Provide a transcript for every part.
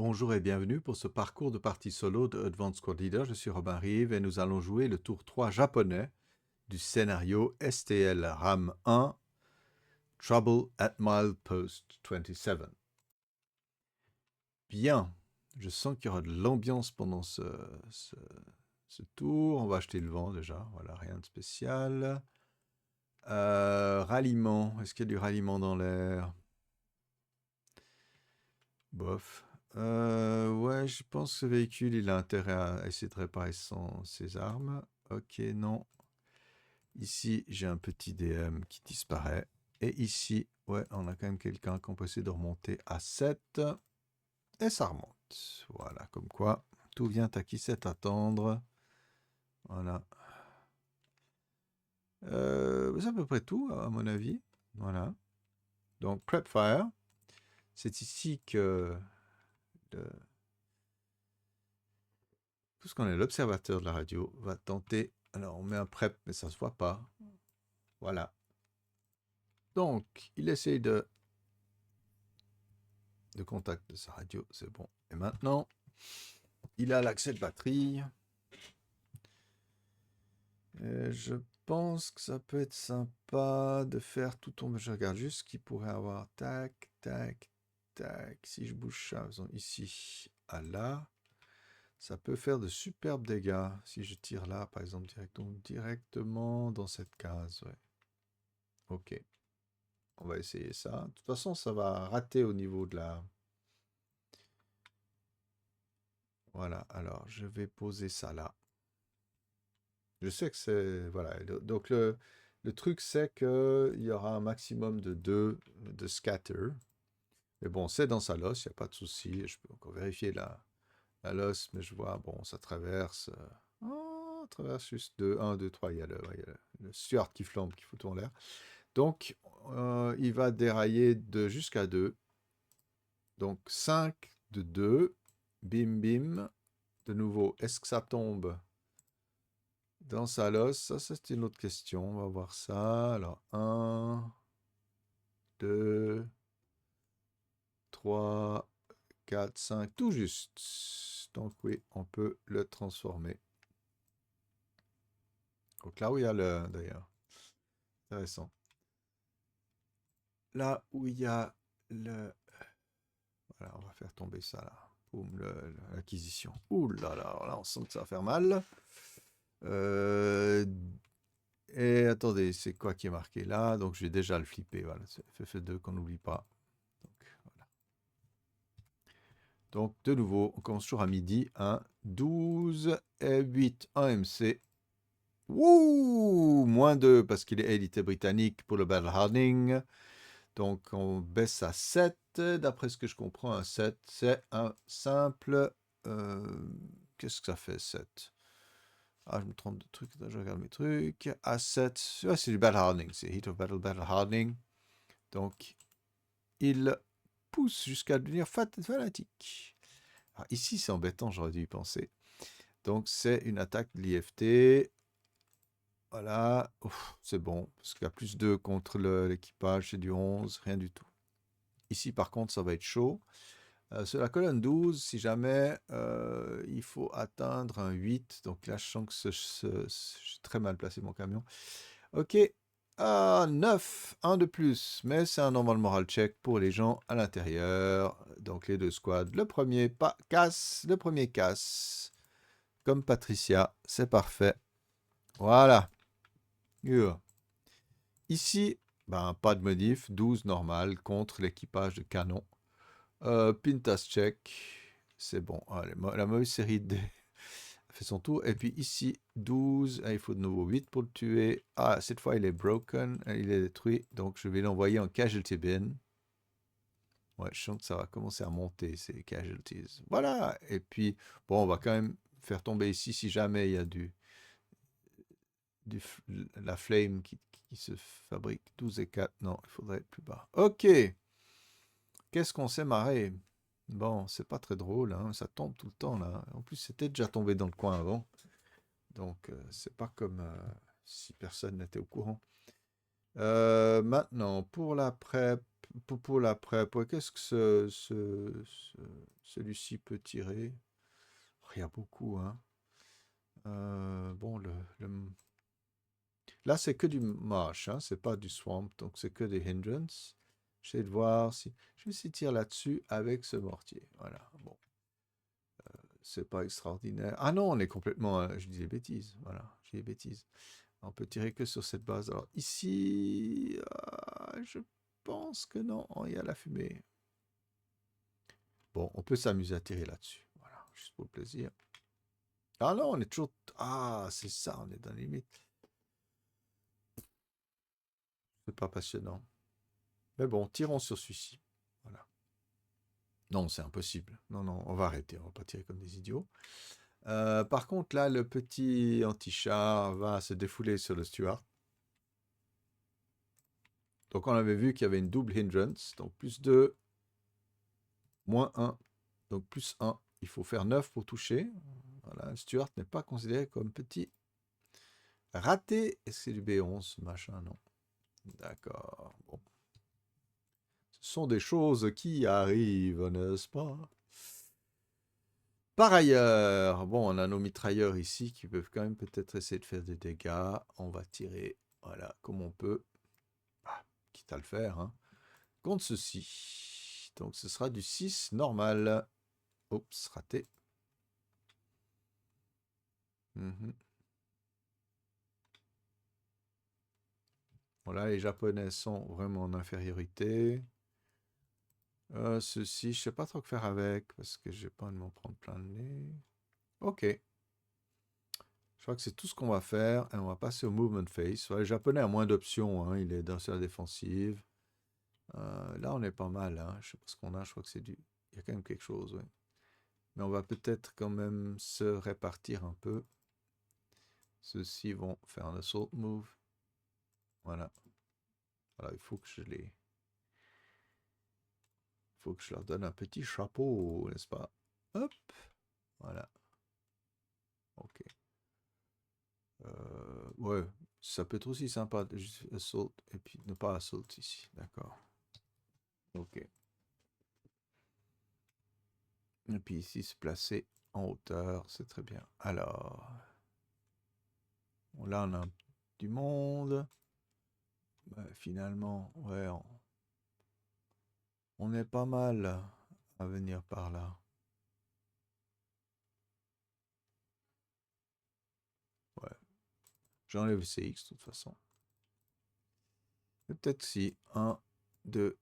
Bonjour et bienvenue pour ce parcours de partie solo de Advanced Squad Leader. Je suis Robin Rive et nous allons jouer le tour 3 japonais du scénario STL RAM 1 Trouble at Milepost 27. Bien, je sens qu'il y aura de l'ambiance pendant ce tour. On va acheter le vent déjà, voilà, rien de spécial. Ralliement, est-ce qu'il y a du ralliement dans l'air? Bof. Ouais, je pense que ce véhicule, il a intérêt à essayer de réparer ses armes. Ok, non. Ici, j'ai un petit DM qui disparaît. Et ici, ouais, on a quand même quelqu'un qu'on peut essayer de remonter à 7. Et ça remonte. Voilà, comme quoi, tout vient à qui sait attendre. Voilà. C'est à peu près tout, à mon avis. Voilà. Donc, Prep Fire. C'est ici que le, puisqu'on est l'observateur de la radio, va tenter. Alors, on met un prep, mais ça ne se voit pas. Voilà. Donc, il essaye de contact de sa radio, c'est bon. Et maintenant, il a l'accès de batterie. Et je pense que ça peut être sympa de faire tout tomber. Je regarde juste ce qu'il pourrait avoir. Tac, tac, tac. Si je bouge ça, faisons ici à là. Ça peut faire de superbes dégâts. Si je tire là, par exemple, directement dans cette case. Ouais. Ok. On va essayer ça. De toute façon, ça va rater au niveau de la... Voilà, alors je vais poser ça là. Je sais que c'est... Voilà, donc le truc c'est qu'il y aura un maximum de 2 de scatter. Mais bon, c'est dans sa losse, il n'y a pas de souci. Je peux encore vérifier la losse, mais je vois, bon, ça traverse... oh, traverse juste 2, 1, 2, 3. Il y a le Stuart qui flambe, qui fout en l'air. Donc, il va dérailler de jusqu'à 2. Donc 5 de 2. Bim, bim. De nouveau, est-ce que ça tombe dans sa losse? Ça, c'est une autre question. On va voir ça. Alors, 1, 2, 3, 4, 5. Tout juste. Donc oui, on peut le transformer. Donc là où il y a le... D'ailleurs, intéressant. Là où il y a le... Voilà, on va faire tomber ça là. Boum, l'acquisition. Ouh là là, là, on sent que ça va faire mal. Euh, Et attendez, c'est quoi qui est marqué là? Donc je vais déjà le flipper. Voilà, c'est FF2 qu'on n'oublie pas. Donc, voilà. Donc de nouveau, on commence toujours à midi. 1, 12 et 8 en MC. Wouh! Moins 2 parce qu'il est élité britannique pour le battle hardening. Donc on baisse à 7. D'après ce que je comprends, un 7, c'est un simple... Qu'est-ce que ça fait 7? Ah, je me trompe de truc, je regarde mes trucs. Assets, ouais, c'est du battle hardening, c'est Heat of Battle, battle hardening. Donc, il pousse jusqu'à devenir fanatique. Alors, ici, c'est embêtant, j'aurais dû y penser. Donc, c'est une attaque de l'IFT. Voilà, c'est bon, parce qu'il y a plus 2 contre l'équipage, c'est du 11, rien du tout. Ici, par contre, ça va être chaud. Sur la colonne 12, si jamais il faut atteindre un 8, donc là je sens que j'ai très mal placé mon camion. Ok, 9, 1 de plus, mais c'est un normal moral check pour les gens à l'intérieur. Donc les 2 squads, le premier casse, le premier casse, comme Patricia, c'est parfait. Voilà. Yeah. Ici, ben, pas de modif, 12 normal contre l'équipage de canon. Pintas check, c'est bon. Allez, la mauvaise série D fait son tour. Et puis ici, 12. Ah, il faut de nouveau 8 pour le tuer. Ah, cette fois, il est broken. Il est détruit. Donc, je vais l'envoyer en casualty bin. Ouais, je sens que ça va commencer à monter, ces casualties. Voilà. Et puis, bon, on va quand même faire tomber ici si jamais il y a la flame qui se fabrique. 12 et 4. Non, il faudrait être plus bas. Ok. Qu'est-ce qu'on s'est marré? Bon, c'est pas très drôle, hein, ça tombe tout le temps là. En plus, c'était déjà tombé dans le coin avant. Donc, c'est pas comme si personne n'était au courant. Maintenant, pour la prep, pour la prep, ouais, qu'est-ce que celui-ci peut tirer? Il y a beaucoup, hein. Bon, là, c'est que du marsh, hein, c'est pas du swamp, donc c'est que des hindrances. J'essaie de voir si... Je vais essayer de tirer là-dessus avec ce mortier. Voilà, bon, c'est pas extraordinaire. Ah non, on est complètement... je dis des bêtises, voilà, j'ai des bêtises. On peut tirer que sur cette base. Alors ici, je pense que non, il y a la fumée. Bon, on peut s'amuser à tirer là-dessus. Voilà, juste pour le plaisir. Ah non, on est toujours... Ah, c'est ça, on est dans les limites. C'est pas passionnant. Mais bon, tirons sur celui-ci. Voilà. Non, c'est impossible. Non, non, on va arrêter. On va pas tirer comme des idiots. Par contre, là, le petit anti-char va se défouler sur le Stuart. Donc, on avait vu qu'il y avait une double hindrance. Donc, plus 2, moins 1. Donc, plus 1. Il faut faire 9 pour toucher. Voilà, le Stuart n'est pas considéré comme petit. Raté. Est-ce que c'est du B11, machin? Non. D'accord. Bon. Ce sont des choses qui arrivent, n'est-ce pas? Par ailleurs, bon, on a nos mitrailleurs ici qui peuvent quand même peut-être essayer de faire des dégâts. On va tirer, voilà, comme on peut. Ah, quitte à le faire, hein. Contre ceci. Donc ce sera du 6 normal. Oups, raté. Mhm. Voilà, les Japonais sont vraiment en infériorité. Ceci, je sais pas trop quoi faire avec parce que j'ai pas envie de m'en prendre plein le nez. Ok. Je crois que c'est tout ce qu'on va faire et on va passer au movement phase. Ouais, le japonais a moins d'options, hein, il est dans sa défensive. Là, on est pas mal, hein. Je sais pas ce qu'on a, je crois que c'est du... Il y a quand même quelque chose, ouais. Mais on va peut-être quand même se répartir un peu. Ceux-ci vont faire un assault move. Voilà. Voilà, il faut que je les... Il faut que je leur donne un petit chapeau, n'est-ce pas? Hop. Voilà. Ok. Ouais, ça peut être aussi sympa de juste assault et puis ne pas assault ici. D'accord. Ok. Et puis ici, se placer en hauteur, c'est très bien. Alors, bon, là, on a du monde. Finalement, ouais, on est pas mal à venir par là. Ouais, j'enlève le CX de toute façon. Peut-être si 1, 2,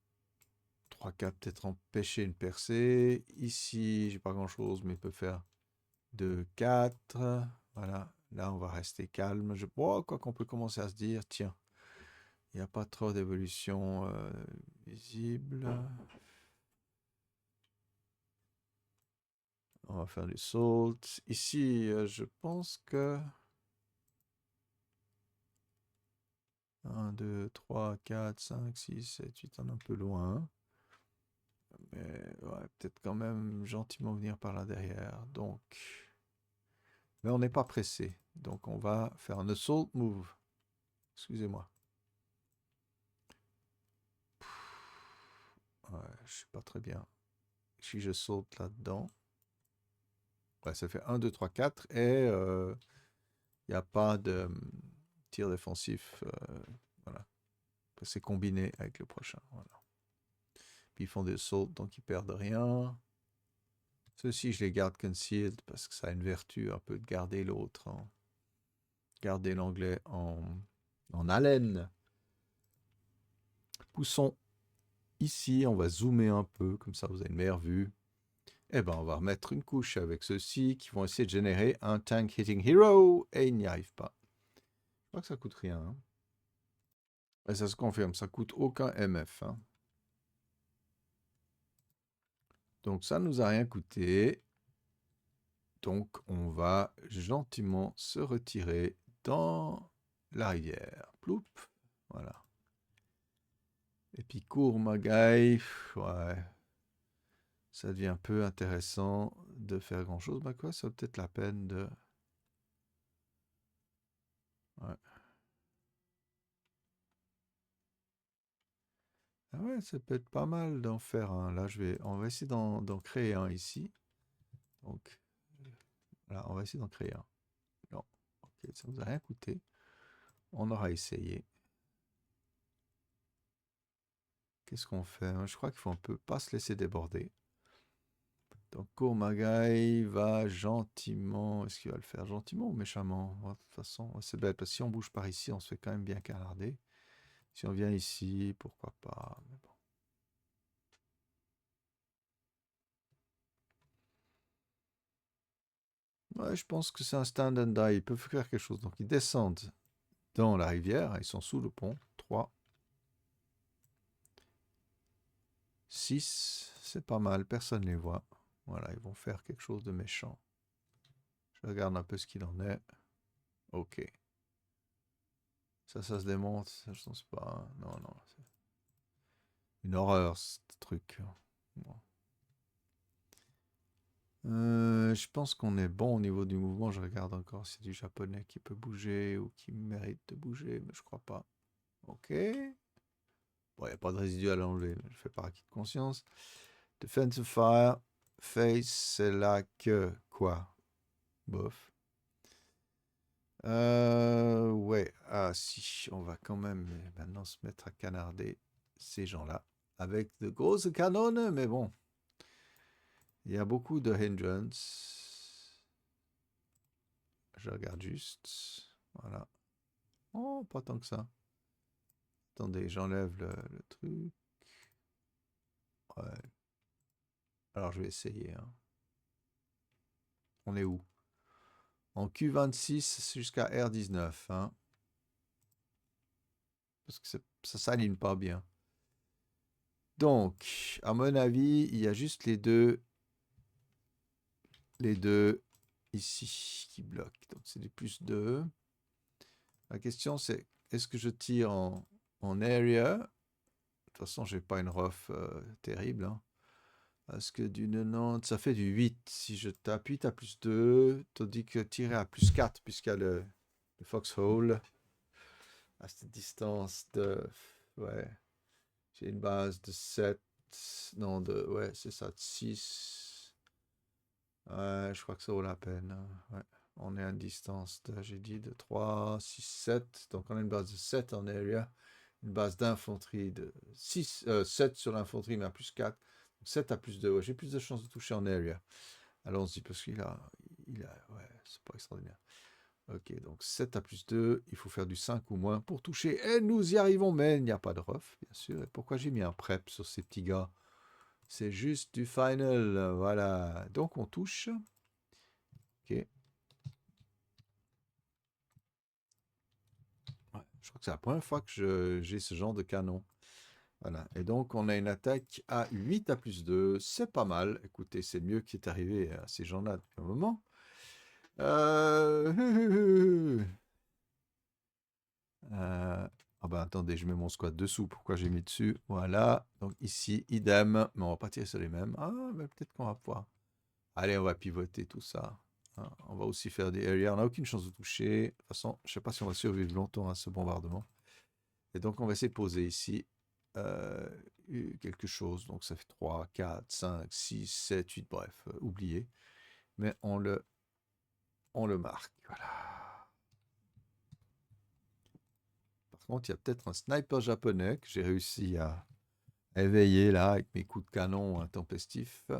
3, 4, peut-être empêcher une percée. Ici, j'ai pas grand-chose, mais il peut faire 2, 4. Voilà, là, on va rester calme. Oh, quoi qu'on peut commencer à se dire, tiens, il n'y a pas trop d'évolution visible. On va faire du salt. Ici, je pense que 1, 2, 3, 4, 5, 6, 7, 8, on est un peu loin. Mais ouais, peut-être quand même gentiment venir par là derrière. Donc, mais on n'est pas pressé. Donc on va faire un assault move. Excusez-moi. Ouais, je sais pas très bien. Si je saute là-dedans. Ouais, ça fait 1, 2, 3, 4. Et il n'y a pas de tir défensif. Voilà. C'est combiné avec le prochain. Voilà. Puis ils font des sauts, donc ils perdent rien. Ceux-ci, je les garde concealed parce que ça a une vertu un peu de garder l'autre, garder l'anglais en haleine. Poussons ici, on va zoomer un peu, comme ça vous avez une meilleure vue. Eh ben, on va remettre une couche avec ceux-ci qui vont essayer de générer un tank hitting hero et ils n'y arrivent pas. Je crois que ça coûte rien. Hein. Et ça se confirme, ça coûte aucun MF. Hein. Donc ça nous a rien coûté. Donc on va gentiment se retirer dans la rivière. Ploup. Voilà. Et puis cours Magaï. Ouais. Ça devient un peu intéressant de faire grand chose. Bah quoi, ça vaut peut-être la peine de... Ouais. Ah ouais, Ouais, ça peut être pas mal d'en faire un. Là, on va essayer d'en créer un ici. Donc, là, on va essayer d'en créer un. Non, ok, ça vous a rien coûté. On aura essayé. Qu'est-ce qu'on fait? Je crois qu'il faut un peu pas se laisser déborder. Donc, Kourmagai va gentiment. Est-ce qu'il va le faire gentiment ou méchamment? De toute façon, c'est bête, parce que si on bouge par ici, on se fait quand même bien canarder. Si on vient ici, pourquoi pas? Mais bon. Ouais, je pense que c'est un stand and die. Ils peuvent faire quelque chose. Donc, ils descendent dans la rivière. Ils sont sous le pont. 3, 6, c'est pas mal. Personne ne les voit. Voilà, ils vont faire quelque chose de méchant. Je regarde un peu ce qu'il en est. Ok. Ça se démonte. Ça, je pense pas. Non, non. C'est une horreur, ce truc. Bon. Je pense qu'on est bon au niveau du mouvement. Je regarde encore si c'est du japonais qui peut bouger ou qui mérite de bouger, mais je crois pas. Ok. Bon, il n'y a pas de résiduel à enlever, mais je fais par acquis de conscience. Defensive fire. Face, c'est là que quoi? Bof. Ouais. Ah, si, on va quand même maintenant se mettre à canarder ces gens-là avec de grosses canons, mais bon. Il y a beaucoup de hindrance. Je regarde juste. Voilà. Oh, pas tant que ça. Attendez, j'enlève le truc. Ouais. Alors, je vais essayer. Hein. On est où? En Q26 jusqu'à R19. Hein. Parce que ça s'aligne pas bien. Donc, à mon avis, il y a juste les deux ici qui bloquent. Donc, c'est du +2. La question, c'est est-ce que je tire en area? De toute façon, j'ai pas une rough terrible. Hein. Parce que du 90, ça fait du 8. Si je tape 8 à +2, tandis que tirer à +4, puisqu'il y a le foxhole à cette distance de. Ouais. J'ai une base de 7. Non, ouais, c'est ça, de 6. Ouais, je crois que ça vaut la peine. Hein. Ouais. On est à une distance, j'ai dit, de 3, 6, 7. Donc, on a une base de 7 en area. Une base d'infanterie de 7 sur l'infanterie, mais à +4. Donc, 7 à +2. Ouais, j'ai plus de chances de toucher en area. Allons-y, parce ouais, c'est pas extraordinaire. Ok, donc 7 à +2, il faut faire du 5 ou moins pour toucher. Et nous y arrivons, mais il n'y a pas de ref, bien sûr. Et pourquoi j'ai mis un prep sur ces petits gars? C'est juste du final, voilà. Donc on touche. Ok. Ouais, je crois que c'est la première fois que j'ai ce genre de canon. Voilà. Et donc on a une attaque à 8 à +2. C'est pas mal. Écoutez, c'est mieux qui est arrivé à ces gens-là depuis un moment. Ah ben attendez, je mets mon squat dessous. Pourquoi j'ai mis dessus? Voilà. Donc ici, idem. Mais on va pas tirer sur les mêmes. Ah, mais peut-être qu'on va pouvoir. Allez, on va pivoter tout ça. Hein, on va aussi faire des aériens. On n'a aucune chance de toucher. De toute façon, je ne sais pas si on va survivre longtemps à ce bombardement. Et donc, on va essayer de poser ici euh, quelque chose. Donc, ça fait 3, 4, 5, 6, 7, 8. Bref, oubliez. Mais on le marque. Voilà. Par contre, il y a peut-être un sniper japonais que j'ai réussi à éveiller là avec mes coups de canon intempestifs.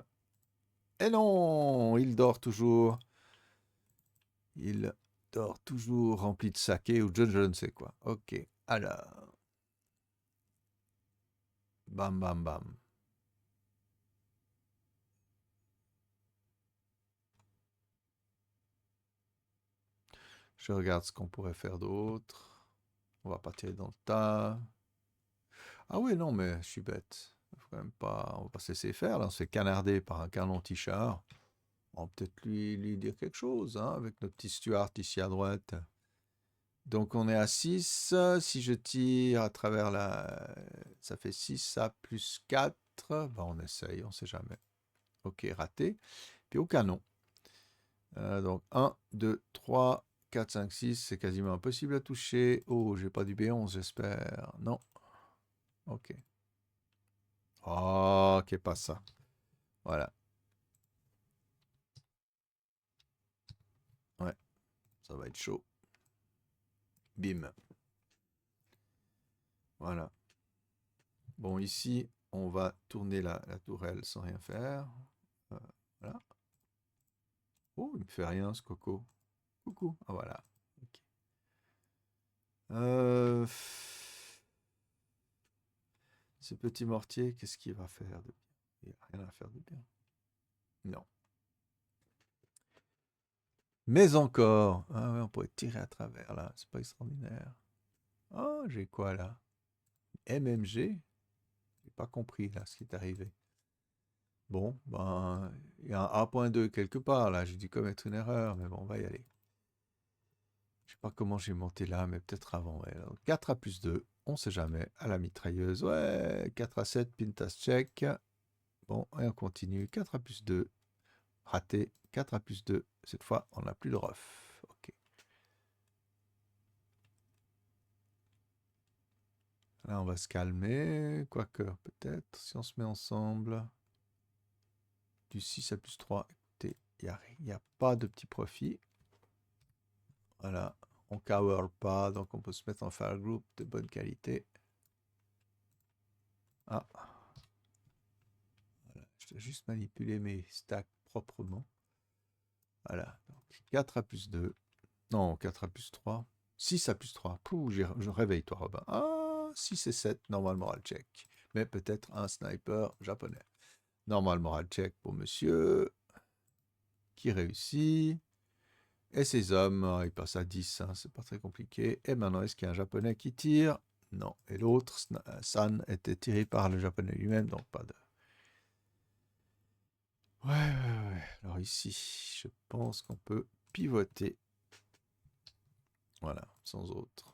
Et non, il dort toujours. Il dort toujours rempli de saké ou je ne sais quoi. Ok, alors. Bam, bam, bam. Je regarde ce qu'on pourrait faire d'autre. On va pas tirer dans le tas. Ah oui, non, mais je suis bête. Faut quand même pas, on va pas se laisser faire. Là, on se fait canarder par un canon T-char. On va peut-être lui dire quelque chose, hein, avec notre petit Stuart ici à droite. Donc on est à 6. Si je tire à travers ça fait 6 à +4. Ben, on essaye, on sait jamais. Ok, raté. Puis au canon. Donc 1, 2, 3, 4, 5, 6. C'est quasiment impossible à toucher. Oh, j'ai pas du B11, j'espère. Non. Ok. Oh, qu'est pas ça. Voilà. Ouais, ça va être chaud. Bim. Voilà. Bon, ici, on va tourner la tourelle sans rien faire. Euh, voilà. Oh, il me fait rien, ce coco. Coucou. Ah, voilà. Ok. Euh, Ce petit mortier, qu'est-ce qu'il va faire de bien? Il n'y a rien à faire de bien. Non. Mais encore. Ah ouais, on pourrait tirer à travers là. C'est pas extraordinaire. Oh, j'ai quoi là? MMG? J'ai pas compris là ce qui est arrivé. Bon, ben, il y a un A.2 quelque part là. J'ai dû commettre une erreur, mais bon, on va y aller. Je sais pas comment j'ai monté là, mais peut-être avant. Ouais. Alors, 4 à plus 2, on sait jamais. À la mitrailleuse, ouais. 4 à 7, Pintas check. Bon, et on continue. 4 à plus 2, raté. 4 à plus 2, cette fois, on n'a plus de ref. Ok. Là, on va se calmer. Quoique, peut-être, si on se met ensemble. Du 6 à plus 3, écoutez, il n'y a pas de petit profit. Voilà, on cover pas, donc on peut se mettre en fire group de bonne qualité. Ah, voilà, je dois juste manipuler mes stacks proprement. Voilà, donc 4 à plus 2. Non, 4 à plus 3. 6 à plus 3. Pouh, je réveille toi, Robin. Ah, 6 et 7, normal moral check. Mais peut-être un sniper japonais. Normal moral check pour monsieur qui réussit. Et ces hommes, ils passent à 10, hein, c'est pas très compliqué. Et maintenant, est-ce qu'il y a un japonais qui tire? Non. Et l'autre, San, était tiré par le japonais lui-même, donc pas de... Ouais, ouais, ouais. Alors ici, je pense qu'on peut pivoter. Voilà, sans autre.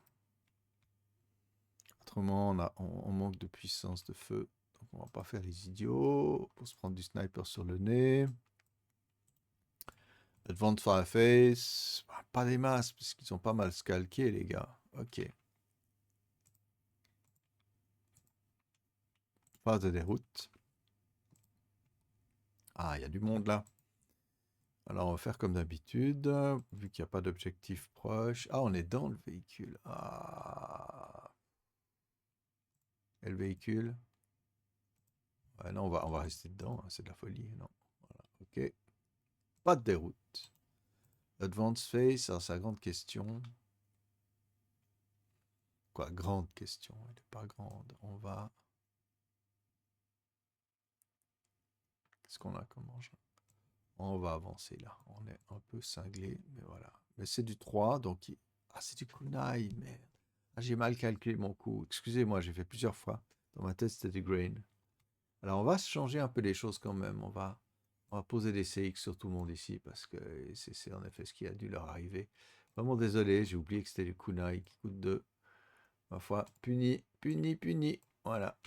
Autrement, on manque de puissance de feu. Donc on va pas faire les idiots pour se prendre du sniper sur le nez. Advanced Fireface, bah, pas des masses, parce qu'ils sont pas mal scalqués, les gars. Ok. Phase de déroute. Ah, il y a du monde là. Alors, on va faire comme d'habitude, vu qu'il n'y a pas d'objectif proche. Ah, on est dans le véhicule. Ah. Et le véhicule? Ouais, non, on va rester dedans, hein, c'est de la folie. Non. Voilà, ok. Pas de déroute. Advanced Phase, alors c'est la grande question. Quoi, grande question? Elle n'est pas grande. On va... Qu'est-ce qu'on a comme engin? On va avancer là. On est un peu cinglé, mais voilà. Mais c'est du 3, donc... Ah, c'est du kunai, merde. Ah, j'ai mal calculé mon coup. Excusez-moi, j'ai fait plusieurs fois. Dans ma tête, c'était du grain. Alors, on va se changer un peu les choses quand même. On va poser des CX sur tout le monde ici parce que c'est en effet ce qui a dû leur arriver. Vraiment désolé, j'ai oublié que c'était le kunai qui coûte 2. Ma foi, puni, puni, puni. Voilà.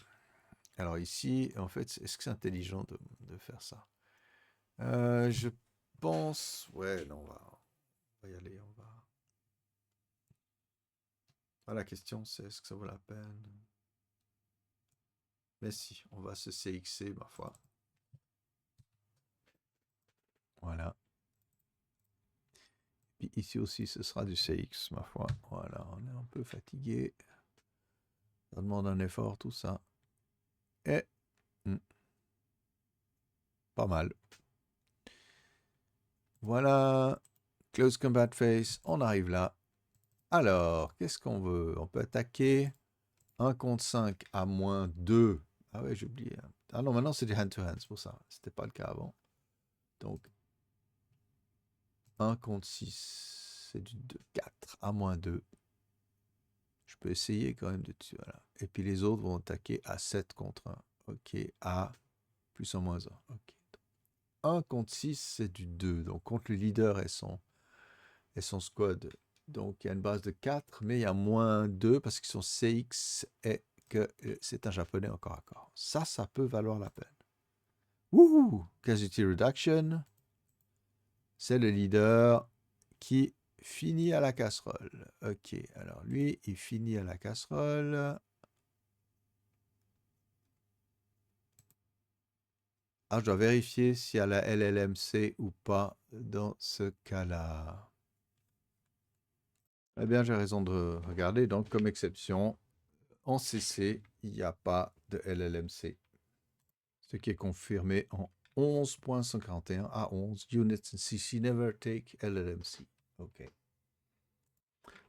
Alors ici, en fait, est-ce que c'est intelligent de faire ça? Je pense... Ouais, non, on va y aller. On va... Ah, la question, c'est est-ce que ça vaut la peine? Mais si, on va se CXer, ma foi. Voilà. Puis ici aussi, ce sera du CX, ma foi. Voilà, on est un peu fatigué. Ça demande un effort, tout ça. Et pas mal. Voilà. Close combat phase, on arrive là. Alors, qu'est-ce qu'on veut? On peut attaquer 1 contre 5 à moins 2. Ah ouais, j'ai oublié. Ah non, maintenant c'est du hand-to-hand, c'est pour ça. C'était pas le cas avant. Donc, 1 contre 6, c'est du 2, 4 à moins 2. Je peux essayer quand même de tuer. Voilà. Et puis les autres vont attaquer à 7 contre 1. Ok, à plus en moins 1. Ok. 1 contre 6, c'est du 2. Donc contre le leader et son squad. Donc il y a une base de 4, mais il y a moins 2 parce qu'ils sont CX et que c'est un japonais encore à corps. Ça peut valoir la peine. Wouhou! Casualty Reduction. C'est le leader qui finit à la casserole. Ok, alors lui, il finit à la casserole. Ah, je dois vérifier s'il y a la LLMC ou pas dans ce cas-là. Eh bien, j'ai raison de regarder. Donc, comme exception, en CC, il n'y a pas de LLMC. Ce qui est confirmé en 11.141 à 11. Units in CC never take LLMC. OK.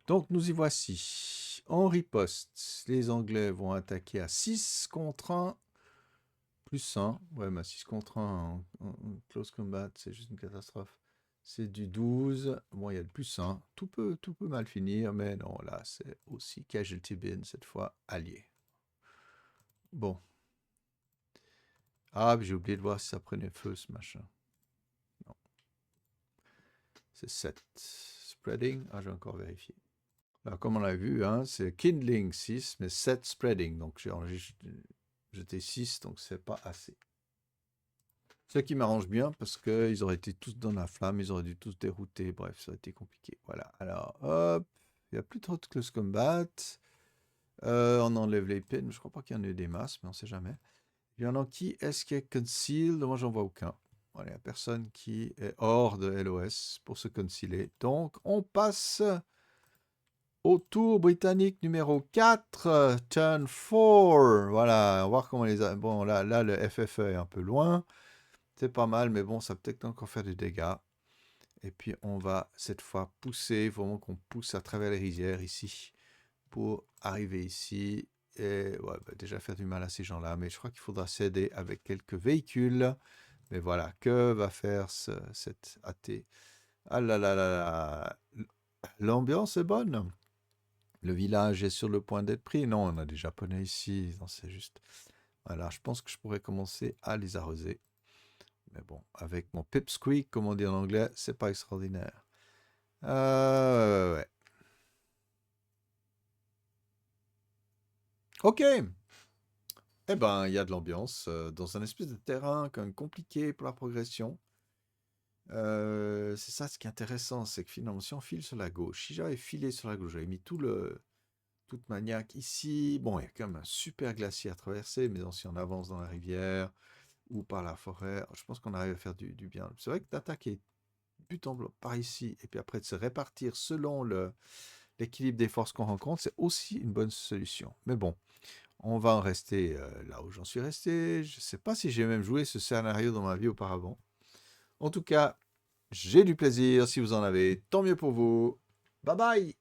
Donc, nous y voici. En riposte, les Anglais vont attaquer à 6 contre 1, plus 1. Ouais, mais 6 contre 1 en close combat, c'est juste une catastrophe. C'est du 12. Bon, il y a le plus 1. Tout peut mal finir, mais non, là, c'est aussi casualty bin, cette fois allié. Bon. Ah, j'ai oublié de voir si ça prenait feu, ce machin. Non. C'est 7. Spreading. Ah, j'ai encore vérifié. Alors, comme on l'a vu, hein, c'est kindling 6, mais 7 spreading. Donc, j'ai jeté 6, donc c'est pas assez. Ce qui m'arrange bien parce qu'ils auraient été tous dans la flamme, ils auraient dû tous dérouter. Bref, ça aurait été compliqué. Voilà. Alors, hop, il n'y a plus trop de close combat. On enlève les pins. Je crois pas qu'il y en ait des masses, mais on sait jamais. Il y en a qui est-ce qui est concealed? Moi, j'en vois aucun. Voilà, il n'y a personne qui est hors de LOS pour se concealer. Donc, on passe au tour britannique numéro 4, turn 4. Voilà, on va voir comment les... Bon, là, le FFE est un peu loin. C'est pas mal, mais bon, ça peut peut-être encore faire des dégâts. Et puis, on va cette fois pousser. Il faut vraiment qu'on pousse à travers les rizières ici pour arriver ici. Et ouais, bah, déjà faire du mal à ces gens-là. Mais je crois qu'il faudra s'aider avec quelques véhicules. Mais voilà, que va faire cet AT? Ah là là là là. L'ambiance est bonne. Le village est sur le point d'être pris. Non, on a des Japonais ici. Non, c'est juste. Voilà, je pense que je pourrais commencer à les arroser. Mais bon, avec mon pipsqueak, comme on dit en anglais, c'est pas extraordinaire. Ouais. Ok. Eh ben, il y a de l'ambiance dans un espèce de terrain quand même compliqué pour la progression. C'est ça ce qui est intéressant, c'est que finalement, si on file sur la gauche, si j'avais filé sur la gauche, j'avais mis toute maniaque ici. Bon, il y a quand même un super glacier à traverser, mais si on avance dans la rivière ou par la forêt, je pense qu'on arrive à faire du bien. C'est vrai que d'attaquer but en blanc par ici, et puis après de se répartir selon l'équilibre des forces qu'on rencontre, c'est aussi une bonne solution. Mais bon, on va en rester là où j'en suis resté. Je ne sais pas si j'ai même joué ce scénario dans ma vie auparavant. En tout cas, j'ai du plaisir. Si vous en avez, tant mieux pour vous. Bye bye!